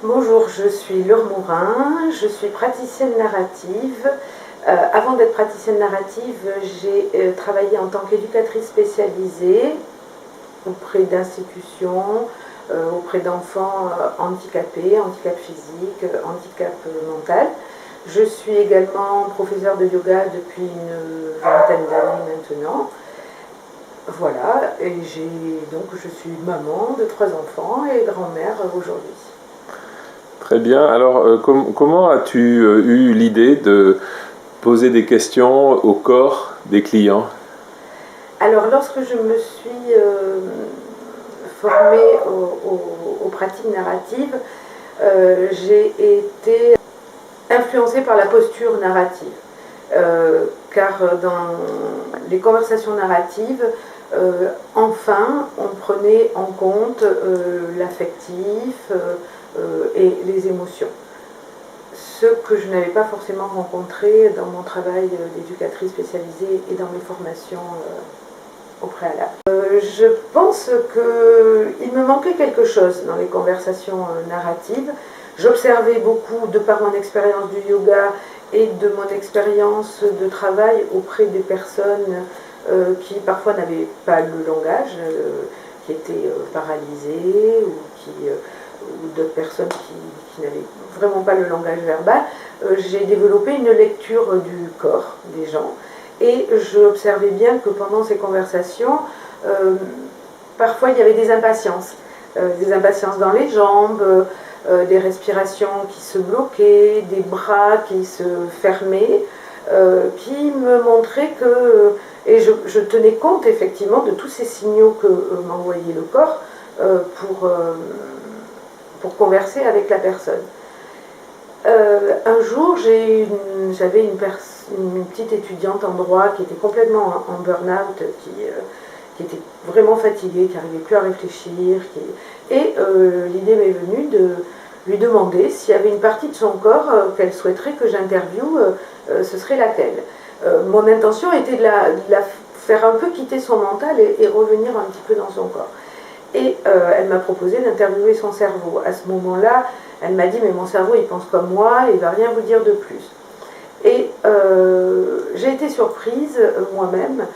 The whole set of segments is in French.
Bonjour, je suis Laure Mourin, je suis praticienne narrative. Avant d'être praticienne narrative, j'ai travaillé en tant qu'éducatrice spécialisée auprès d'institutions, auprès d'enfants handicapés, handicap physique, handicap mental. Je suis également professeure de yoga depuis une vingtaine d'années maintenant. Voilà, et je suis maman de 3 enfants et grand-mère aujourd'hui. Très bien. Alors, comment as-tu eu l'idée de poser des questions au corps des clients? Alors, lorsque je me suis formée aux pratiques narratives, j'ai été influencée par la posture narrative. Car dans les conversations narratives, enfin, on prenait en compte l'affectif et les émotions. Ce que je n'avais pas forcément rencontré dans mon travail d'éducatrice spécialisée et dans mes formations au préalable. Je pense qu'il me manquait quelque chose dans les conversations narratives. J'observais beaucoup, de par mon expérience du yoga et de mon expérience de travail auprès des personnes qui parfois n'avaient pas le langage, qui étaient paralysées ou d'autres personnes qui n'avaient vraiment pas le langage verbal. J'ai développé une lecture du corps des gens et j'observais bien que pendant ces conversations, parfois il y avait des impatiences dans les jambes, des respirations qui se bloquaient, des bras qui se fermaient, qui me montraient que, et je tenais compte effectivement de tous ces signaux que m'envoyait le corps pour converser avec la personne. Un jour, j'avais une petite étudiante en droit qui était complètement en burn-out, qui était vraiment fatiguée, qui n'arrivait plus à réfléchir. Et l'idée m'est venue de lui demander s'il y avait une partie de son corps qu'elle souhaiterait que j'interviewe, ce serait laquelle. Mon intention était de la faire un peu quitter son mental et revenir un petit peu dans son corps. Et elle m'a proposé d'interviewer son cerveau. À ce moment-là, elle m'a dit « mais mon cerveau il pense comme moi, il ne va rien vous dire de plus ». Et j'ai été surprise moi-même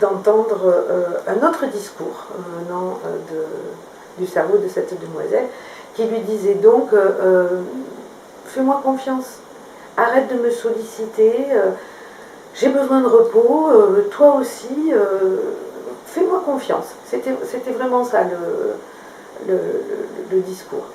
d'entendre un autre discours venant du cerveau de cette demoiselle qui lui disait donc fais-moi confiance, arrête de me solliciter, j'ai besoin de repos, toi aussi, fais-moi confiance. C'était vraiment ça le discours.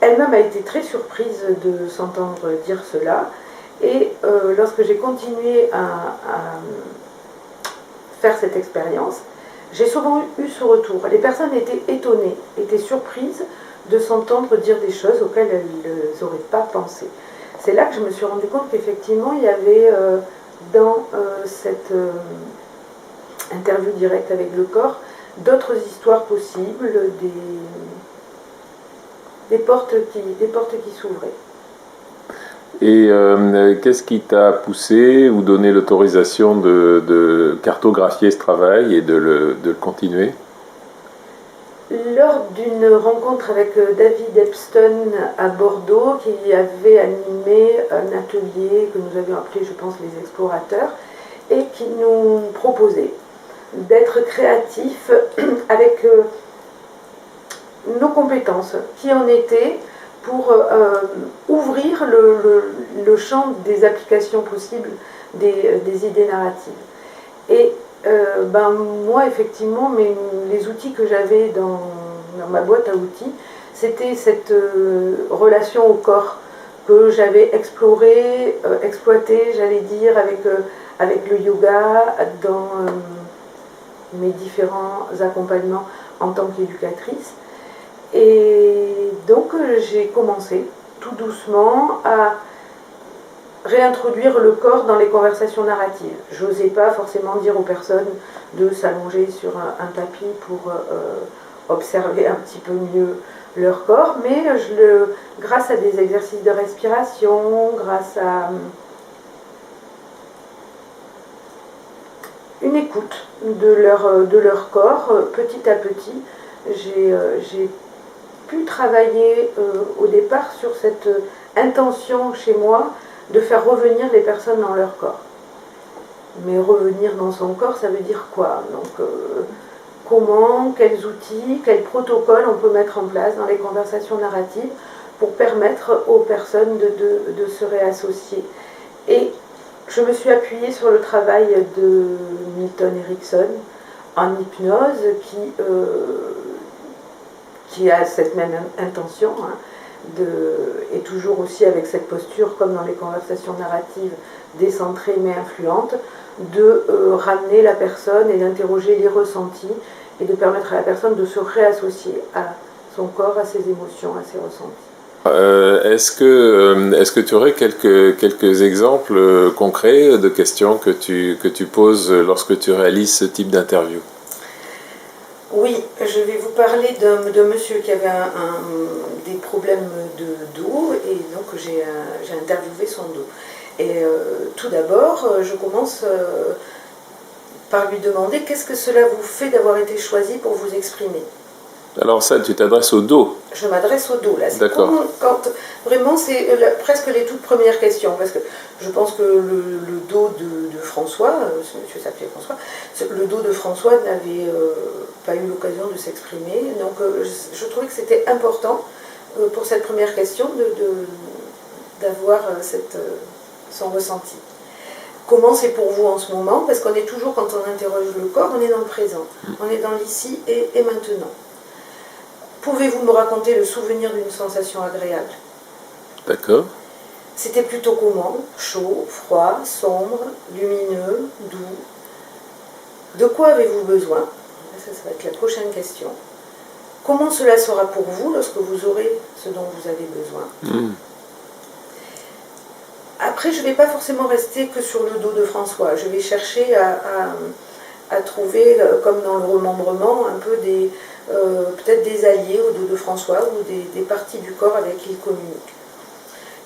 Elle-même a été très surprise de s'entendre dire cela. Et lorsque j'ai continué à faire cette expérience, j'ai souvent eu ce retour. Les personnes étaient étonnées, étaient surprises de s'entendre dire des choses auxquelles elles n'auraient pas pensé. C'est là que je me suis rendu compte qu'effectivement, il y avait dans cette interview directe avec le corps d'autres histoires possibles, des portes qui s'ouvraient. Et qu'est-ce qui t'a poussé ou donné l'autorisation de cartographier ce travail et de le continuer? Lors d'une rencontre avec David Epstein à Bordeaux, qui avait animé un atelier que nous avions appelé, je pense, les explorateurs, et qui nous proposait d'être créatifs avec nos compétences, qui en étaient pour ouvrir le champ des applications possibles des idées narratives. Et moi, effectivement, les outils que j'avais dans ma boîte à outils, c'était cette relation au corps que j'avais explorée, exploitée, j'allais dire, avec le yoga, dans mes différents accompagnements en tant qu'éducatrice. Et donc j'ai commencé tout doucement à réintroduire le corps dans les conversations narratives. J'osais pas forcément dire aux personnes de s'allonger sur un tapis pour observer un petit peu mieux leur corps, mais grâce à des exercices de respiration, grâce à une écoute de leur corps, petit à petit, j'ai pu travailler au départ sur cette intention chez moi de faire revenir les personnes dans leur corps. Mais revenir dans son corps, ça veut dire quoi? Donc, comment, quels outils, quels protocoles on peut mettre en place dans les conversations narratives pour permettre aux personnes de se réassocier. Et je me suis appuyée sur le travail de Milton Erickson en hypnose qui a cette même intention, hein, et toujours aussi avec cette posture, comme dans les conversations narratives, décentrées mais influentes, de ramener la personne et d'interroger les ressentis et de permettre à la personne de se réassocier à son corps, à ses émotions, à ses ressentis. Est-ce que tu aurais quelques exemples concrets de questions que tu poses lorsque tu réalises ce type d'interview? Oui, je vais vous parler d'un monsieur qui avait des problèmes de dos, et donc j'ai interviewé son dos. Et tout d'abord, je commence par lui demander qu'est-ce que cela vous fait d'avoir été choisi pour vous exprimer. Alors ça, tu t'adresses au dos? Je m'adresse au dos, là. D'accord. Vraiment, c'est presque les toutes premières questions, parce que je pense que le dos de François, ce monsieur s'appelait François, le dos de François n'avait pas eu l'occasion de s'exprimer, donc je trouvais que c'était important pour cette première question d'avoir son ressenti. Comment c'est pour vous en ce moment? Parce qu'on est toujours, quand on interroge le corps, on est dans le présent, on est dans l'ici et maintenant. Pouvez-vous me raconter le souvenir d'une sensation agréable? D'accord. C'était plutôt comment? Chaud, froid, sombre, lumineux, doux? De quoi avez-vous besoin? Ça va être la prochaine question. Comment cela sera pour vous lorsque vous aurez ce dont vous avez besoin? Après, je ne vais pas forcément rester que sur le dos de François. Je vais chercher à trouver, comme dans le remembrement, un peu peut-être des alliés au dos de François ou des parties du corps avec qui il communique.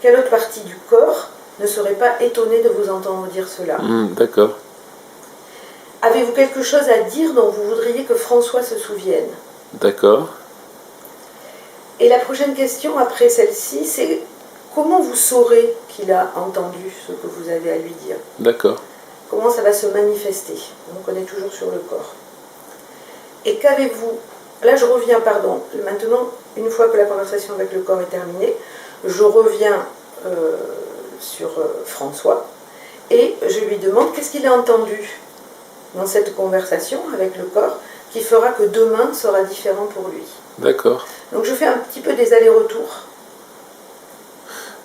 Quelle autre partie du corps ne serait pas étonnée de vous entendre dire cela? D'accord. Avez-vous quelque chose à dire dont vous voudriez que François se souvienne? D'accord. Et la prochaine question après celle-ci, c'est comment vous saurez qu'il a entendu ce que vous avez à lui dire? D'accord. Comment ça va se manifester? Donc on est toujours sur le corps. Et qu'avez-vous... Là je reviens, maintenant, une fois que la conversation avec le corps est terminée, je reviens sur François et je lui demande qu'est-ce qu'il a entendu dans cette conversation avec le corps qui fera que demain sera différent pour lui. D'accord. Donc je fais un petit peu des allers-retours.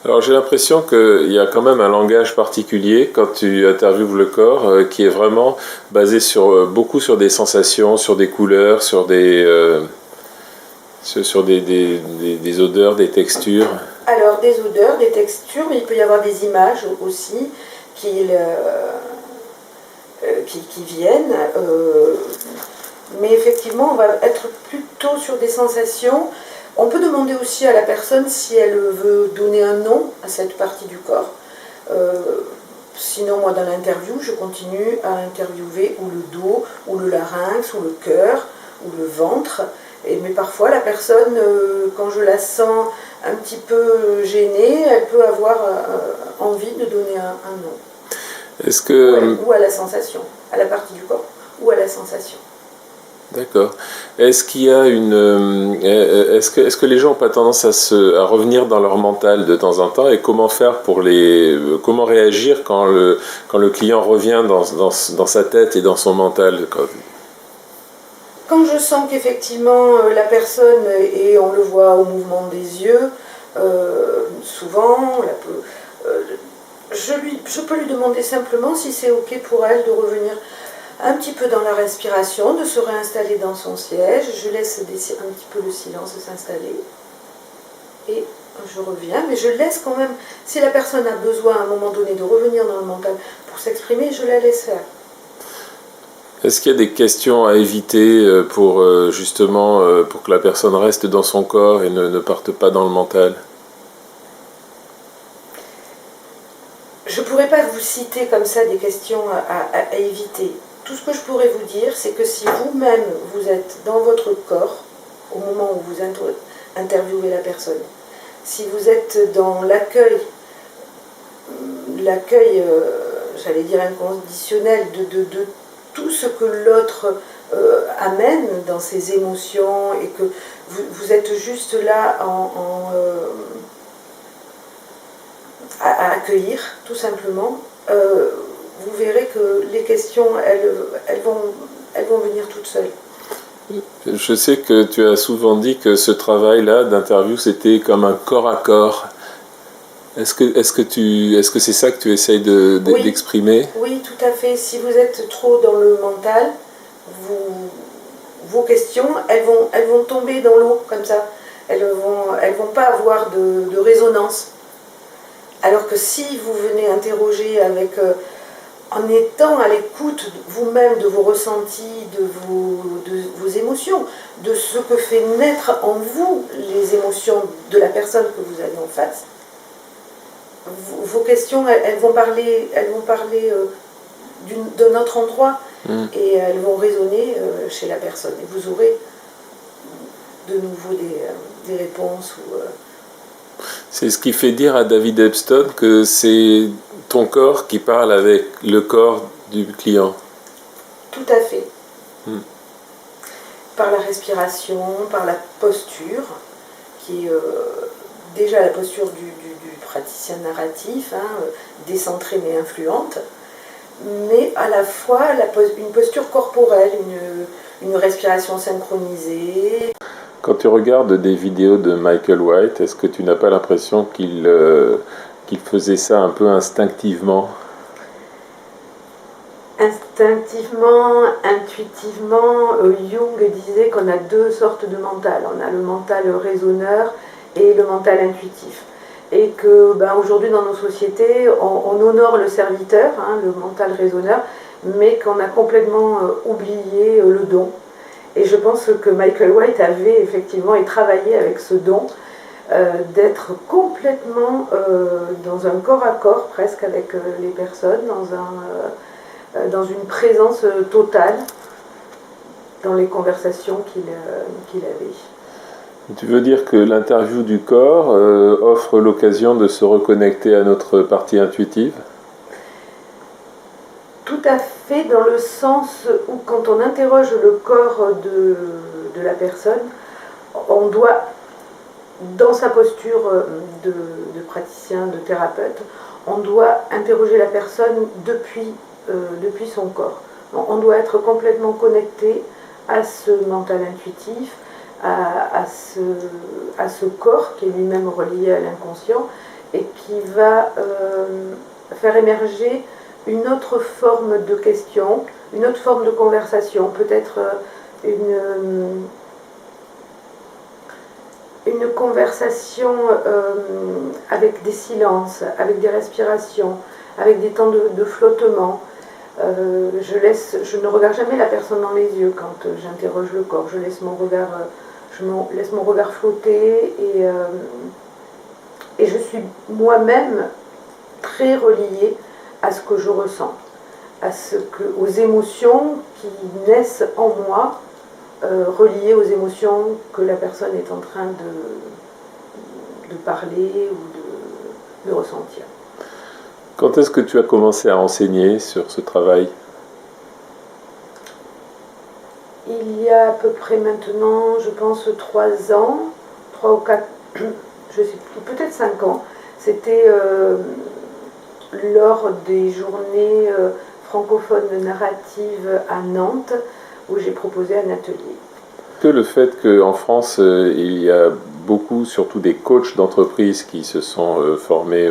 Alors j'ai l'impression qu'il y a quand même un langage particulier quand tu interviewes le corps qui est vraiment basé beaucoup sur des sensations, sur des couleurs, sur des odeurs, des textures. Alors des odeurs, des textures, mais il peut y avoir des images aussi qui viennent. Mais effectivement, on va être plutôt sur des sensations. On peut demander aussi à la personne si elle veut donner un nom à cette partie du corps. Sinon, moi, dans l'interview, je continue à interviewer ou le dos, ou le larynx, ou le cœur, ou le ventre. Mais parfois, la personne, quand je la sens un petit peu gênée, elle peut avoir envie de donner un nom. Est-ce que... Ou à la sensation, à la partie du corps, ou à la sensation. D'accord. Est-ce qu'il y a est-ce que les gens n'ont pas tendance à revenir dans leur mental de temps en temps, et comment faire comment réagir quand le client revient dans sa tête et dans son mental? Quand je sens qu'effectivement la personne, et on le voit au mouvement des yeux, souvent, je peux lui demander simplement si c'est ok pour elle de revenir un petit peu dans la respiration, de se réinstaller dans son siège. Je laisse un petit peu le silence s'installer. Et je reviens, mais je laisse quand même, si la personne a besoin à un moment donné de revenir dans le mental pour s'exprimer, je la laisse faire. Est-ce qu'il y a des questions à éviter pour que la personne reste dans son corps et ne parte pas dans le mental? Je ne pourrais pas vous citer comme ça des questions à éviter. Tout ce que je pourrais vous dire, c'est que si vous-même vous êtes dans votre corps, au moment où vous interviewer la personne. Si vous êtes dans l'accueil, j'allais dire inconditionnel, de tout ce que l'autre amène dans ses émotions, et que vous êtes juste là à accueillir, tout simplement, vous verrez que les questions, elles vont venir toutes seules. Je sais que tu as souvent dit que ce travail-là d'interview, c'était comme un corps à corps. Est-ce que c'est ça que tu essayes d'exprimer ? Oui, tout à fait. Si vous êtes trop dans le mental, vos questions, elles vont tomber dans l'eau, comme ça. Elles vont pas avoir de résonance. Alors que si vous venez interroger en étant à l'écoute vous-même de vos ressentis, de vos émotions, de ce que fait naître en vous les émotions de la personne que vous avez en face, vos questions, elles vont parler d'un autre endroit, et elles vont résonner chez la personne. Et vous aurez de nouveau des réponses. C'est ce qui fait dire à David Epstein que c'est ton corps qui parle avec le corps du client. Tout à fait. Par la respiration, par la posture, qui est déjà la posture du praticien narratif, décentrée mais influente, mais à la fois une posture corporelle, une respiration synchronisée. Quand tu regardes des vidéos de Michael White, est-ce que tu n'as pas l'impression qu'il faisait ça un peu instinctivement ? Instinctivement, intuitivement, Jung disait qu'on a deux sortes de mental. On a le mental raisonneur et le mental intuitif. Et que aujourd'hui dans nos sociétés, on honore le serviteur, le mental raisonneur, mais qu'on a complètement oublié le don. Et je pense que Michael White avait effectivement travaillé avec ce don d'être complètement dans un corps à corps presque avec les personnes, dans une présence totale dans les conversations qu'il avait. Tu veux dire que l'interview du corps offre l'occasion de se reconnecter à notre partie intuitive ? Tout à fait, dans le sens où quand on interroge le corps de la personne, on doit, dans sa posture de praticien, de thérapeute, on doit interroger la personne depuis son corps. On doit être complètement connecté à ce mental intuitif, à ce corps qui est lui-même relié à l'inconscient et qui va faire émerger une autre forme de question, une autre forme de conversation, peut-être une conversation avec des silences, avec des respirations, avec des temps de flottement. Je ne regarde jamais la personne dans les yeux quand j'interroge le corps. Je laisse mon regard flotter et je suis moi-même très reliée à ce que je ressens, aux émotions qui naissent en moi, reliées aux émotions que la personne est en train de parler ou de ressentir. Quand est-ce que tu as commencé à enseigner sur ce travail ? Il y a à peu près maintenant, je pense, 3 ans, 3 ou 4, je sais plus, peut-être 5 ans. C'était lors des journées francophones narratives à Nantes, où j'ai proposé un atelier. Que le fait qu'en France, il y a beaucoup, surtout des coachs d'entreprise qui se sont formés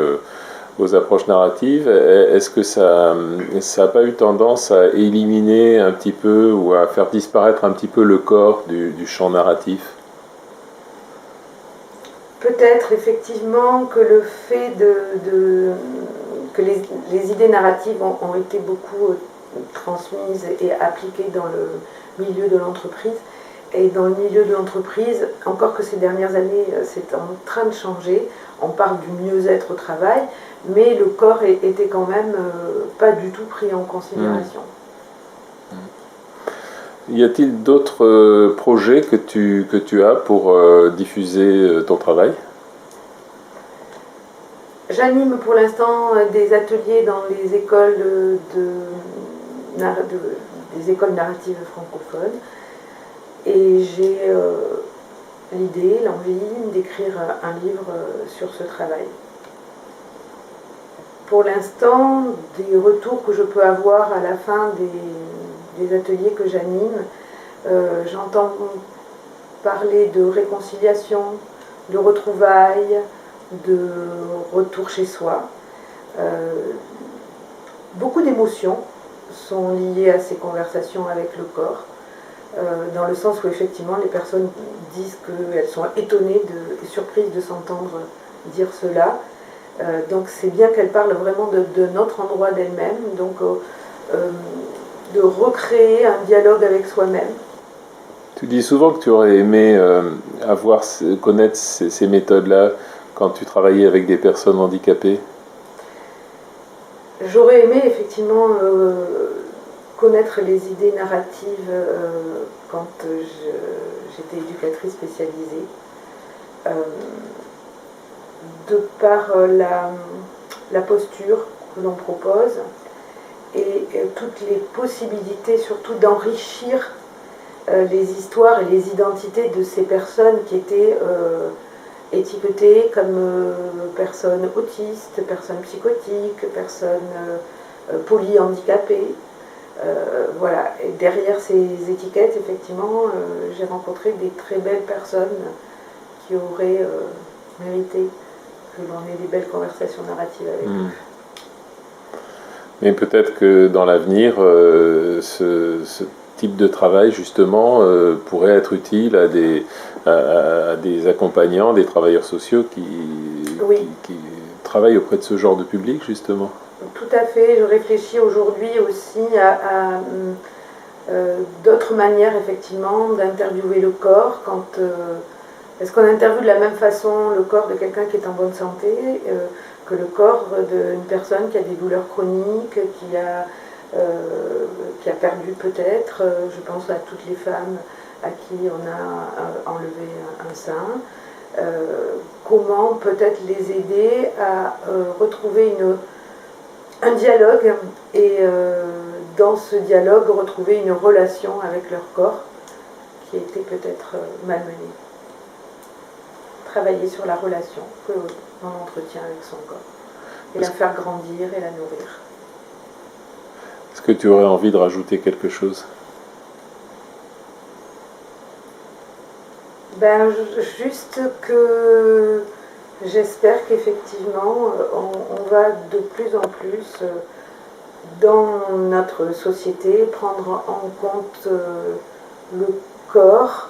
aux approches narratives, est-ce que ça n'a pas eu tendance à éliminer un petit peu ou à faire disparaître un petit peu le corps du champ narratif ? Peut-être effectivement que le fait que les idées narratives ont été beaucoup transmises et appliquées dans le milieu de l'entreprise. Et dans le milieu de l'entreprise, encore que ces dernières années, c'est en train de changer. On parle du mieux-être au travail, mais le corps était quand même pas du tout pris en considération. Y a-t-il d'autres projets que tu as pour diffuser ton travail? J'anime pour l'instant des ateliers dans les écoles des écoles narratives francophones et j'ai l'idée, l'envie d'écrire un livre sur ce travail. Pour l'instant, des retours que je peux avoir à la fin des ateliers que j'anime, j'entends parler de réconciliation, de retrouvailles, de retour chez soi. Beaucoup d'émotions sont liées à ces conversations avec le corps, dans le sens où effectivement les personnes disent qu'elles sont étonnées et surprises de s'entendre dire cela. Donc c'est bien qu'elles parlent vraiment de notre endroit d'elles-mêmes, donc de recréer un dialogue avec soi-même. Tu dis souvent que tu aurais aimé connaître ces méthodes-là quand tu travaillais avec des personnes handicapées. J'aurais aimé effectivement connaître les idées narratives quand j'étais éducatrice spécialisée. De par la posture que l'on propose et toutes les possibilités surtout d'enrichir les histoires et les identités de ces personnes qui étaient étiquetées comme personnes autistes, personnes psychotiques, personnes polyhandicapées. Voilà. Et derrière ces étiquettes, effectivement, j'ai rencontré des très belles personnes qui auraient mérité que l'on ait des belles conversations narratives avec eux. Mais peut-être que dans l'avenir, ce type de travail, justement, pourrait être utile à des accompagnants, des travailleurs sociaux qui travaillent auprès de ce genre de public, justement. Tout à fait. Je réfléchis aujourd'hui aussi à d'autres manières, effectivement, d'interviewer le corps est-ce qu'on interviewe de la même façon le corps de quelqu'un qui est en bonne santé que le corps d'une personne qui a des douleurs chroniques, qui a perdu peut-être, je pense à toutes les femmes à qui on a enlevé un sein, comment peut-être les aider à retrouver un dialogue et dans ce dialogue retrouver une relation avec leur corps qui était peut-être malmenée. Travailler sur la relation que l'on entretient avec son corps et la faire grandir et la nourrir. Est-ce que tu aurais envie de rajouter quelque chose? Juste que j'espère qu'effectivement on va de plus en plus dans notre société prendre en compte le corps,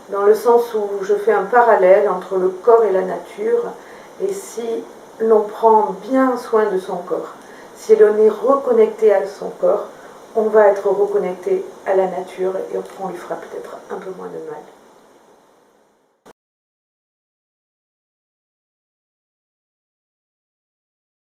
dans le sens où je fais un parallèle entre le corps et la nature, et si l'on prend bien soin de son corps, si l'on est reconnecté à son corps, on va être reconnecté à la nature et on lui fera peut-être un peu moins de mal.